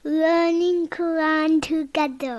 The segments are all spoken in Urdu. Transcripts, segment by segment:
learning Quran together.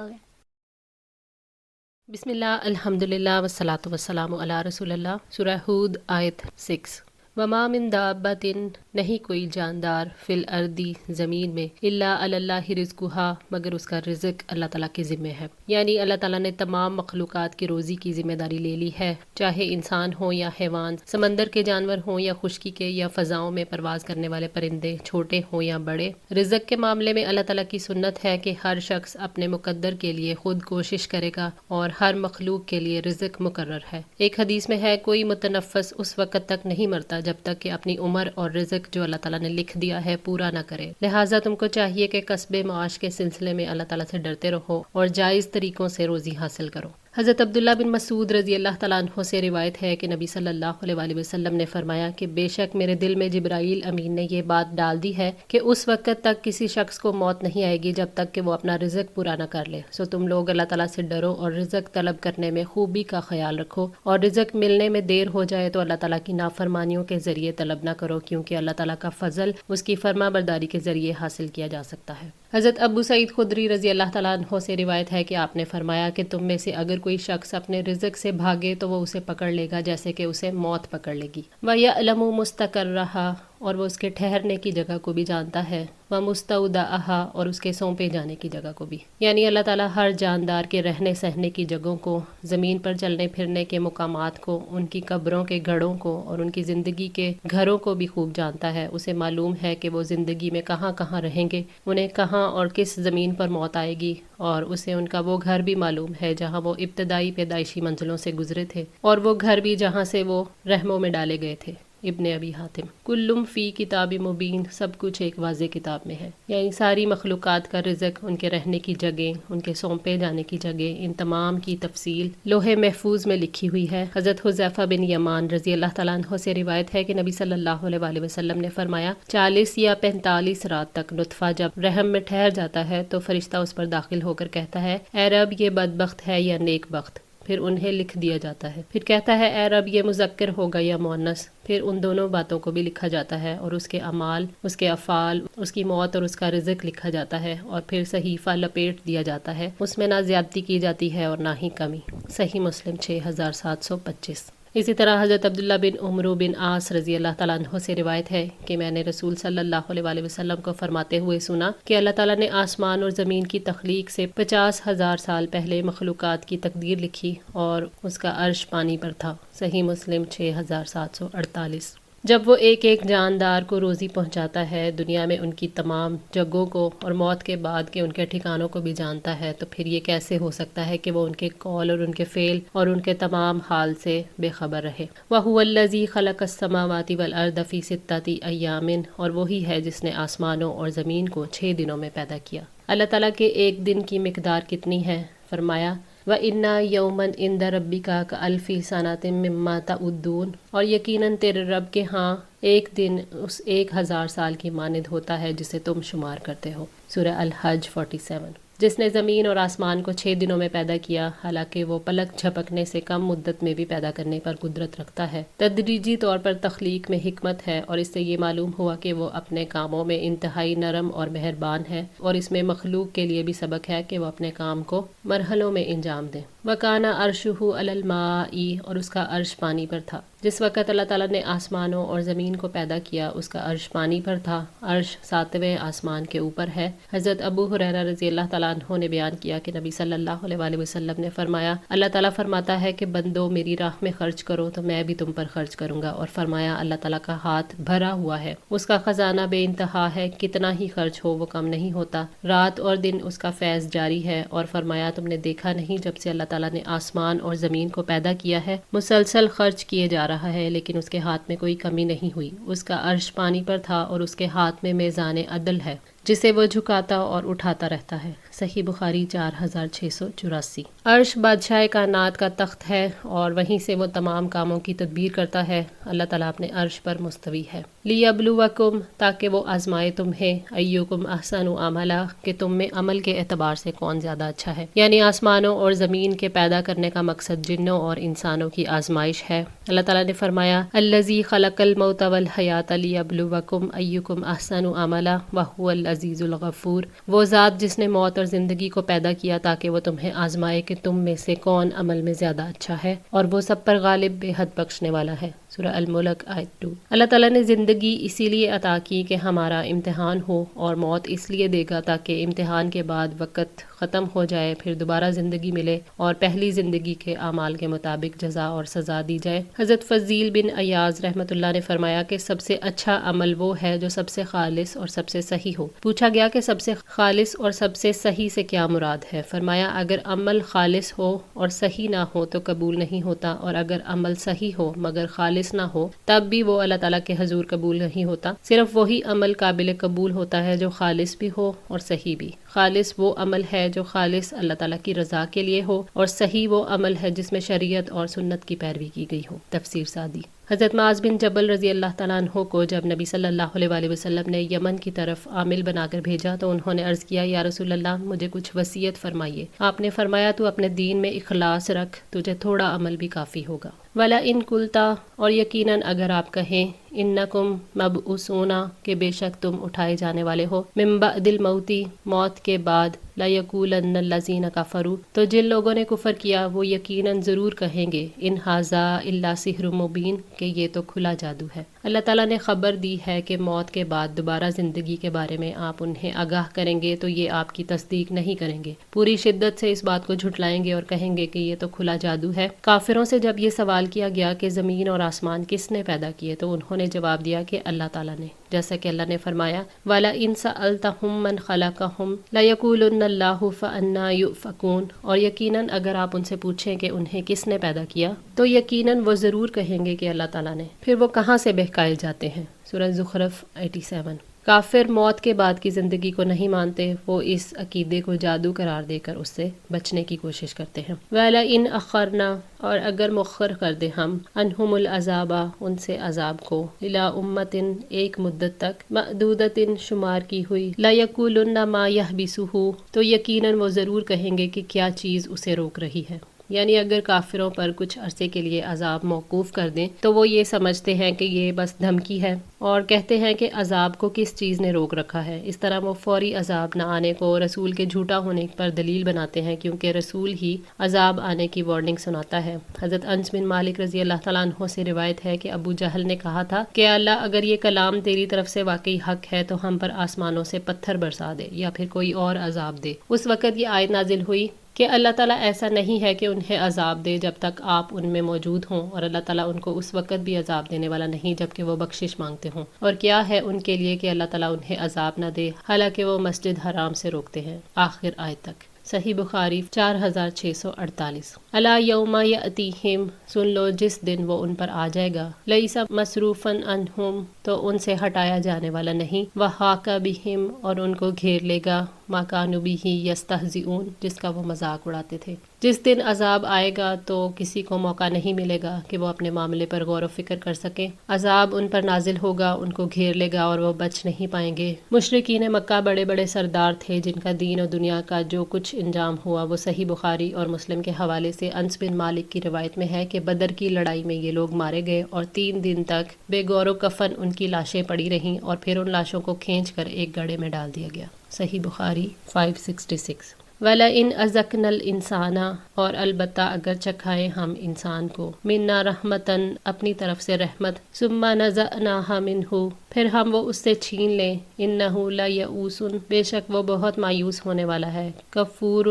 Bismillah, alhamdulillah, wassalatu wassalamu ala rasulillah. Surah Hud, ayat 6. وما من دابتن نہیں کوئی جاندار فی الارضی زمین میں الا علی اللہ رزقھا مگر اس کا رزق اللہ تعالیٰ کے ذمہ ہے، یعنی اللہ تعالیٰ نے تمام مخلوقات کی روزی کی ذمہ داری لے لی ہے، چاہے انسان ہوں یا حیوان، سمندر کے جانور ہوں یا خشکی کے یا فضاؤں میں پرواز کرنے والے پرندے، چھوٹے ہوں یا بڑے۔ رزق کے معاملے میں اللہ تعالیٰ کی سنت ہے کہ ہر شخص اپنے مقدر کے لیے خود کوشش کرے گا اور ہر مخلوق کے لیے رزق مقرر ہے۔ ایک حدیث میں ہے، کوئی متنفس اس وقت تک نہیں مرتا جب تک کہ اپنی عمر اور رزق جو اللہ تعالیٰ نے لکھ دیا ہے پورا نہ کرے، لہٰذا تم کو چاہیے کہ کسب معاش کے سلسلے میں اللہ تعالیٰ سے ڈرتے رہو اور جائز طریقوں سے روزی حاصل کرو۔ حضرت عبداللہ بن مسعود رضی اللہ تعالیٰ عنہ سے روایت ہے کہ نبی صلی اللہ علیہ وآلہ وسلم نے فرمایا کہ بے شک میرے دل میں جبرائیل امین نے یہ بات ڈال دی ہے کہ اس وقت تک کسی شخص کو موت نہیں آئے گی جب تک کہ وہ اپنا رزق پورا نہ کر لے، سو تم لوگ اللہ تعالیٰ سے ڈرو اور رزق طلب کرنے میں خوبی کا خیال رکھو، اور رزق ملنے میں دیر ہو جائے تو اللہ تعالیٰ کی نافرمانیوں کے ذریعے طلب نہ کرو، کیونکہ اللہ تعالیٰ کا فضل اس کی فرما برداری کے ذریعے حاصل کیا جا سکتا ہے۔ حضرت ابو سعید خدری رضی اللہ تعالیٰ عنہ سے روایت ہے کہ آپ نے فرمایا کہ تم میں سے اگر کوئی شخص اپنے رزق سے بھاگے تو وہ اسے پکڑ لے گا جیسے کہ اسے موت پکڑ لے گی، وَيَعْلَمُ مُسْتَقَرَّهَا اور وہ اس کے ٹھہرنے کی جگہ کو بھی جانتا ہے، وَمُسْتَوْدَعَهَا اور اس کے سونپے جانے کی جگہ کو بھی، یعنی اللہ تعالیٰ ہر جاندار کے رہنے سہنے کی جگہوں کو، زمین پر چلنے پھرنے کے مقامات کو، ان کی قبروں کے گڑھوں کو اور ان کی زندگی کے گھروں کو بھی خوب جانتا ہے۔ اسے معلوم ہے کہ وہ زندگی میں کہاں کہاں رہیں گے، انہیں کہاں اور کس زمین پر موت آئے گی، اور اسے ان کا وہ گھر بھی معلوم ہے جہاں وہ ابتدائی پیدائشی منزلوں سے گزرے تھے، اور وہ گھر بھی جہاں سے وہ رحموں میں ڈالے گئے تھے۔ ابن ابی حاتم۔ کلم فی کتاب مبین، سب کچھ ایک واضح کتاب میں ہے، یعنی ساری مخلوقات کا رزق، ان کے رہنے کی جگہ، ان کے سونپے جانے کی جگہ، ان تمام کی تفصیل لوح محفوظ میں لکھی ہوئی ہے۔ حضرت حذیفہ بن یمان رضی اللہ تعالیٰ عنہ سے روایت ہے کہ نبی صلی اللہ علیہ وآلہ وسلم نے فرمایا، 40 یا 45 رات تک نطفہ جب رحم میں ٹھہر جاتا ہے تو فرشتہ اس پر داخل ہو کر کہتا ہے، اے رب یہ بدبخت ہے یا نیک بخت، پھر انہیں لکھ دیا جاتا ہے، پھر کہتا ہے اے رب یہ مذکر ہوگا یا مؤنث، پھر ان دونوں باتوں کو بھی لکھا جاتا ہے، اور اس کے اعمال، اس کے افعال، اس کی موت اور اس کا رزق لکھا جاتا ہے، اور پھر صحیفہ لپیٹ دیا جاتا ہے، اس میں نہ زیادتی کی جاتی ہے اور نہ ہی کمی۔ صحیح مسلم 6725۔ اسی طرح حضرت عبداللہ بن عمرو بن عاص رضی اللہ تعالیٰ عنہ سے روایت ہے کہ میں نے رسول صلی اللہ علیہ وآلہ وسلم کو فرماتے ہوئے سنا کہ اللہ تعالیٰ نے آسمان اور زمین کی تخلیق سے 50,000 سال پہلے مخلوقات کی تقدیر لکھی اور اس کا عرش پانی پر تھا۔ صحیح مسلم 6748۔ جب وہ ایک ایک جاندار کو روزی پہنچاتا ہے، دنیا میں ان کی تمام جگہوں کو اور موت کے بعد کے ان کے ٹھکانوں کو بھی جانتا ہے، تو پھر یہ کیسے ہو سکتا ہے کہ وہ ان کے قول اور ان کے فعل اور ان کے تمام حال سے بے خبر رہے۔ وَهُوَ الَّذِي خَلَقَ السَّمَاوَاتِ وَالْأَرْضَ فِي سِتَّةِ أَيَّامٍ اور وہی ہے جس نے آسمانوں اور زمین کو 6 دنوں میں پیدا کیا۔ اللہ تعالیٰ کے ایک دن کی مقدار کتنی ہے؟ فرمایا، وَإِنَّ يَوْمًا عِندَ رَبِّكَ كَأَلْفِ سَنَةٍ مِّمَّا تَعُدُّونَ اور یقیناً تیرے رب کے ہاں ایک دن اس 1000 سال کی مانند ہوتا ہے جسے تم شمار کرتے ہو۔ سورہ الحج 47۔ جس نے زمین اور آسمان کو 6 دنوں میں پیدا کیا، حالانکہ وہ پلک جھپکنے سے کم مدت میں بھی پیدا کرنے پر قدرت رکھتا ہے۔ تدریجی طور پر تخلیق میں حکمت ہے، اور اس سے یہ معلوم ہوا کہ وہ اپنے کاموں میں انتہائی نرم اور مہربان ہے، اور اس میں مخلوق کے لیے بھی سبق ہے کہ وہ اپنے کام کو مرحلوں میں انجام دیں۔ وَكَانَ عَرْشُهُ عَلَى الْمَاءِ اور اس کا عرش پانی پر تھا۔ جس وقت اللہ تعالیٰ نے آسمانوں اور زمین کو پیدا کیا، اس کا عرش پانی پر تھا۔ عرش 7ویں آسمان کے اوپر ہے۔ حضرت ابو ہریرہ رضی اللہ تعالیٰ عنہ نے بیان کیا کہ نبی صلی اللہ علیہ وآلہ وسلم نے فرمایا، اللہ تعالیٰ فرماتا ہے کہ بندو میری راہ میں خرچ کرو تو میں بھی تم پر خرچ کروں گا، اور فرمایا اللہ تعالیٰ کا ہاتھ بھرا ہوا ہے، اس کا خزانہ بے انتہا ہے، کتنا ہی خرچ ہو وہ کم نہیں ہوتا، رات اور دن اس کا فیض جاری ہے، اور فرمایا تم نے دیکھا نہیں جب سے اللہ تعالیٰ نے آسمان اور زمین کو پیدا کیا ہے مسلسل خرچ کیے جا رہا ہے، لیکن اس کے ہاتھ میں کوئی کمی نہیں ہوئی۔ اس کا عرش پانی پر تھا اور اس کے ہاتھ میں میزان عدل ہے جسے وہ جھکاتا اور اٹھاتا رہتا ہے۔ صحیح بخاری 4684۔ عرش بادشاہ کائنات کا تخت ہے اور وہیں سے وہ تمام کاموں کی تدبیر کرتا ہے۔ اللہ تعالیٰ اپنے عرش پر مستوی ہے۔ لیبلوکم، تاکہ وہ آزمائے تمہیں، ایکم احسن عملا، کہ تم میں عمل کے اعتبار سے کون زیادہ اچھا ہے۔ یعنی آسمانوں اور زمین کے پیدا کرنے کا مقصد جنوں اور انسانوں کی آزمائش ہے۔ اللہ تعالیٰ نے فرمایا الذی خلق الموت والحیات لیبلوکم ایکم احسن عملا وہو العزیز الغفور، وہ ذات جس نے موت اور زندگی کو پیدا کیا تاکہ وہ تمہیں آزمائے کہ تم میں سے کون عمل میں زیادہ اچھا ہے، اور وہ سب پر غالب بے حد بخشنے والا ہے۔ سورہ الملک آیت 2۔ اللہ تعالیٰ نے زندگی اسی لیے عطا کی کہ ہمارا امتحان ہو، اور موت اس لیے دے گا تاکہ امتحان کے بعد وقت ختم ہو جائے، پھر دوبارہ زندگی ملے اور پہلی زندگی کے اعمال کے مطابق جزا اور سزا دی جائے۔ حضرت فضیل بن ایاز رحمۃ اللہ نے فرمایا کہ سب سے اچھا عمل وہ ہے جو سب سے خالص اور سب سے صحیح ہو۔ پوچھا گیا کہ سب سے خالص اور سب سے صحیح سے کیا مراد ہے؟ فرمایا اگر عمل خالص ہو اور صحیح نہ ہو تو قبول نہیں ہوتا، اور اگر عمل صحیح ہو مگر خالص نہ ہو تب بھی وہ اللہ تعالیٰ کے حضور قبول نہیں ہوتا۔ صرف وہی عمل قابل قبول ہوتا ہے جو خالص بھی ہو اور صحیح بھی۔ خالص وہ عمل ہے جو خالص اللہ تعالیٰ کی رضا کے لیے ہو، اور صحیح وہ عمل ہے جس میں شریعت اور سنت کی پیروی کی گئی ہو۔ تفسیر سعدی۔ حضرت معاذ بن جبل رضی اللہ تعالیٰ عنہ کو جب نبی صلی اللہ علیہ وآلہ وسلم نے یمن کی طرف عامل بنا کر بھیجا تو انہوں نے عرض کیا یا رسول اللہ مجھے کچھ وصیت فرمائیے۔ آپ نے فرمایا تو اپنے دین میں اخلاص رکھ، تجھے تھوڑا عمل بھی کافی ہوگا۔ ولا ان کلتا، اور یقیناً اگر آپ کہیں انکم مبعوثون، کہ بے شک تم اٹھائے جانے والے ہو، من بعد الموت، موت کے بعد، لیقولن الذین کفروا، تو جن لوگوں نے کفر کیا وہ یقیناً ضرور کہیں گے ان ھذا الا سحر مبین، کہ یہ تو کھلا جادو ہے۔ اللہ تعالیٰ نے خبر دی ہے کہ موت کے بعد دوبارہ زندگی کے بارے میں آپ انہیں آگاہ کریں گے تو یہ آپ کی تصدیق نہیں کریں گے، پوری شدت سے اس بات کو جھٹلائیں گے اور کہیں گے کہ یہ تو کھلا جادو ہے۔ کافروں سے جب یہ سوال کیا گیا کہ زمین اور آسمان کس نے پیدا کیے تو انہوں نے جواب دیا کہ اللہ تعالیٰ نے، جیسا کہ اللہ نے فرمایا وَلَئِن سَأَلْتَهُم مَّنْ خَلَقَهُمْ لَيَقُولُنَّ اللَّهُ فَأَنَّىٰ يُؤْفَكُونَ، اور یقیناً اگر آپ ان سے پوچھیں کہ انہیں کس نے پیدا کیا تو یقیناً وہ ضرور کہیں گے کہ اللہ تعالیٰ نے، پھر وہ کہاں سے بہکائے جاتے ہیں۔ سورہ زخرف 87۔ کافر موت کے بعد کی زندگی کو نہیں مانتے، وہ اس عقیدے کو جادو قرار دے کر اس سے بچنے کی کوشش کرتے ہیں۔ وَلَئِنْ أَخَّرْنَا، اور اگر مؤخر کر دیں ہم، عنہم العذاب، ان سے عذاب کو، إِلَىٰ أُمَّةٍ، ایک مدت تک، مَعْدُودَةٍ، شمار کی ہوئی، لَيَقُولُنَّ مَا يَحْبِسُهُ، تو یقیناً وہ ضرور کہیں گے کہ کیا چیز اسے روک رہی ہے۔ یعنی اگر کافروں پر کچھ عرصے کے لیے عذاب موقوف کر دیں تو وہ یہ سمجھتے ہیں کہ یہ بس دھمکی ہے، اور کہتے ہیں کہ عذاب کو کس چیز نے روک رکھا ہے۔ اس طرح وہ فوری عذاب نہ آنے کو رسول کے جھوٹا ہونے پر دلیل بناتے ہیں، کیونکہ رسول ہی عذاب آنے کی وارننگ سناتا ہے۔ حضرت انس بن مالک رضی اللہ تعالیٰ عنہ سے روایت ہے کہ ابو جہل نے کہا تھا کہ اللہ اگر یہ کلام تیری طرف سے واقعی حق ہے تو ہم پر آسمانوں سے پتھر برسا دے یا پھر کوئی اور عذاب دے۔ اس وقت یہ آیت نازل ہوئی کہ اللہ تعالیٰ ایسا نہیں ہے کہ انہیں عذاب دے جب تک آپ ان میں موجود ہوں، اور اللہ تعالیٰ ان کو اس وقت بھی عذاب دینے والا نہیں جبکہ وہ بخشش مانگتے ہوں، اور کیا ہے ان کے لیے کہ اللہ تعالیٰ انہیں عذاب نہ دے حالانکہ وہ مسجد حرام سے روکتے ہیں۔ آخر آیت تک۔ صحیح بخاری 4648۔ الا یوم یأتیہم، سن لو جس دن وہ ان پر آ جائے گا، لیس مصروفا عنہم، تو ان سے ہٹایا جانے والا نہیں، وحاق بہم، اور ان کو گھیر لے گا، ما کانوا بہ یستہزئون، جس کا وہ مذاق اڑاتے تھے۔ جس دن عذاب آئے گا تو کسی کو موقع نہیں ملے گا کہ وہ اپنے معاملے پر غور و فکر کر سکیں۔ عذاب ان پر نازل ہوگا، ان کو گھیر لے گا اور وہ بچ نہیں پائیں گے۔ مشرکین مکہ بڑے بڑے سردار تھے جن کا دین اور دنیا کا جو کچھ انجام ہوا وہ صحیح بخاری اور مسلم کے حوالے سے انس بن مالک کی روایت میں ہے کہ بدر کی لڑائی میں یہ لوگ مارے گئے اور 3 دن تک بے گور و کفن ان کی لاشیں پڑی رہیں، اور پھر ان لاشوں کو کھینچ کر ایک گڑھے میں ڈال دیا گیا۔ صحیح بخاری 566۔ وَلَئِنْ أَذَقْنَا الْإِنسَانَ، اور البتہ اگر چکھائے ہم انسان کو، مِنَّا رَحْمَةً، اپنی طرف سے رحمت، ثُمَّ نَزَعْنَاهَا مِنْهُ، پھر ہم وہ اس سے چھین لیں، إِنَّهُ لَيَئُوسٌ، بے شک وہ بہت مایوس ہونے والا ہے، کفور،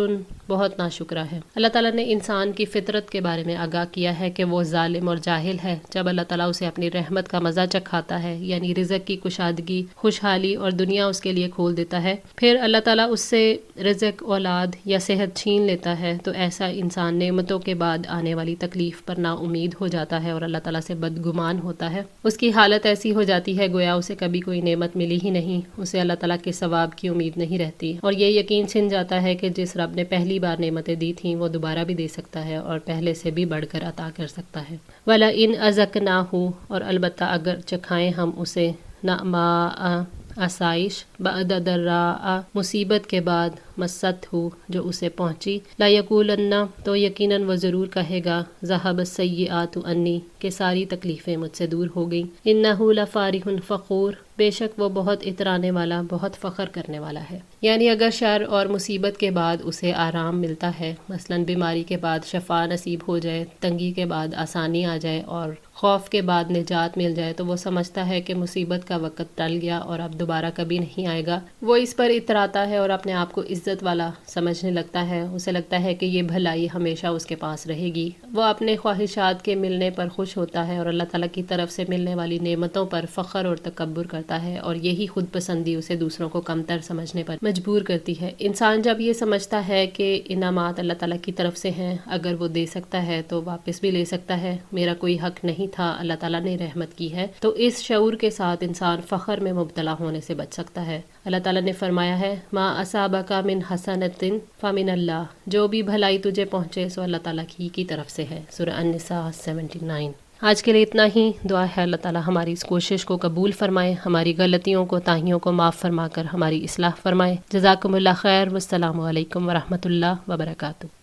بہت ناشکرا ہے۔ اللہ تعالیٰ نے انسان کی فطرت کے بارے میں آگاہ کیا ہے کہ وہ ظالم اور جاہل ہے۔ جب اللہ تعالیٰ اسے اپنی رحمت کا مزہ چکھاتا ہے، یعنی رزق کی کشادگی، خوشحالی اور دنیا اس کے لیے کھول دیتا ہے، پھر اللہ تعالیٰ اس سے رزق، اولاد بعد یا صحت چھین لیتا ہے تو ایسا انسان نعمتوں کے بعد آنے والی تکلیف پر نا امید ہو جاتا ہے اور اللہ تعالیٰ سے بدگمان ہوتا ہے۔ اس کی حالت ایسی ہو جاتی ہے گویا اسے کبھی کوئی نعمت ملی ہی نہیں، اسے اللہ تعالیٰ کے ثواب کی امید نہیں رہتی، اور یہ یقین چھن جاتا ہے کہ جس رب نے پہلی بار نعمتیں دی تھیں وہ دوبارہ بھی دے سکتا ہے اور پہلے سے بھی بڑھ کر عطا کر سکتا ہے۔ وَلَئِنْ أَذَقْنَاهُ، اور البتہ اگر چکھائیں ہم اسے نعماء آسائش، بعد ضراء مصیبت کے بعد، مست ہو جو اسے پہنچی، لا یقولن تو یقیناً وہ ضرور کہے گا، ذہب السیئات عنی کہ ساری تکلیفیں مجھ سے دور ہو گئیں، انہ لفارح فخور بے شک وہ بہت اترانے والا، بہت فخر کرنے والا ہے۔ یعنی اگر شر اور مصیبت کے بعد اسے آرام ملتا ہے، مثلاً بیماری کے بعد شفا نصیب ہو جائے، تنگی کے بعد آسانی آ جائے اور خوف کے بعد نجات مل جائے، تو وہ سمجھتا ہے کہ مصیبت کا وقت ٹل گیا اور اب دوبارہ کبھی نہیں آئے گا۔ وہ اس پر اتراتا ہے اور اپنے آپ کو عزت والا سمجھنے لگتا ہے، اسے لگتا ہے کہ یہ بھلائی ہمیشہ اس کے پاس رہے گی۔ وہ اپنے خواہشات کے ملنے پر خوش ہوتا ہے اور اللہ تعالیٰ کی طرف سے ملنے والی نعمتوں پر فخر اور تکبر کرتا ہے، اور یہی خود پسندی اسے دوسروں کو کمتر سمجھنے پر مجبور کرتی ہے۔ انسان جب یہ سمجھتا ہے کہ انعامات اللہ تعالیٰ کی طرف سے ہیں، اگر وہ دے سکتا ہے تو واپس بھی لے سکتا ہے، میرا کوئی حق نہیں تھا، اللہ تعالیٰ نے رحمت کی ہے، تو اس شعور کے ساتھ انسان فخر میں مبتلا ہونے سے بچ سکتا ہے۔ اللہ تعالیٰ نے فرمایا ہے، ما اصابک من حسنۃ فمن اللہ، جو بھی بھلائی تجھے پہنچے سو اللہ تعالیٰ کی طرف سے ہے۔ سورہ النساء 79۔ آج کے لیے اتنا ہی، دعا ہے اللہ تعالیٰ ہماری اس کوشش کو قبول فرمائے، ہماری غلطیوں کو تاہیوں کو معاف فرما کر ہماری اصلاح فرمائے۔ جزاکم اللہ خیر، والسلام علیکم ورحمۃ اللہ وبرکاتہ۔